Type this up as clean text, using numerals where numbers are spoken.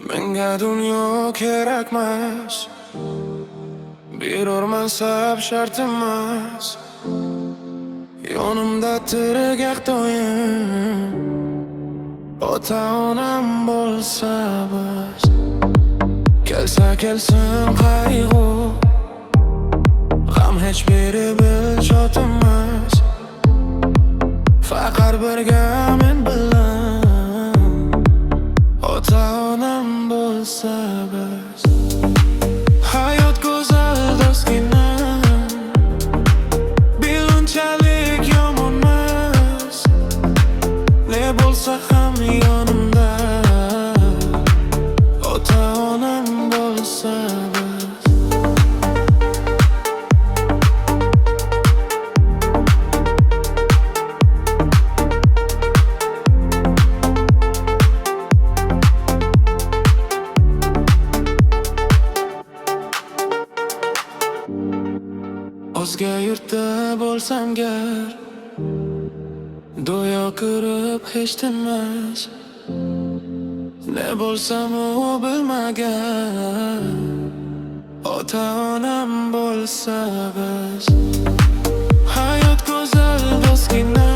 Menga dunyo kerakmas, biror mansab shart emas. Yonimda tirik doim ota-onam bo'lsa bas. Kelsa kelsin qayg'u, g'am hech biri bilchot emas. Faqat birga men bilan ota-onam bo'lsa bas. Hayot go'zal do'stgina, bilunchalik yomon emas. Ne bo'lsa ham yonimda ota-onam bo'lsa bas. O'zga yurtda bo'lsam gar, do'yo ko'rib hech tinmas. Ne bo'lsam u bilmagan ota-onam bo'lsa bas. Hayot go'zal do'stgina,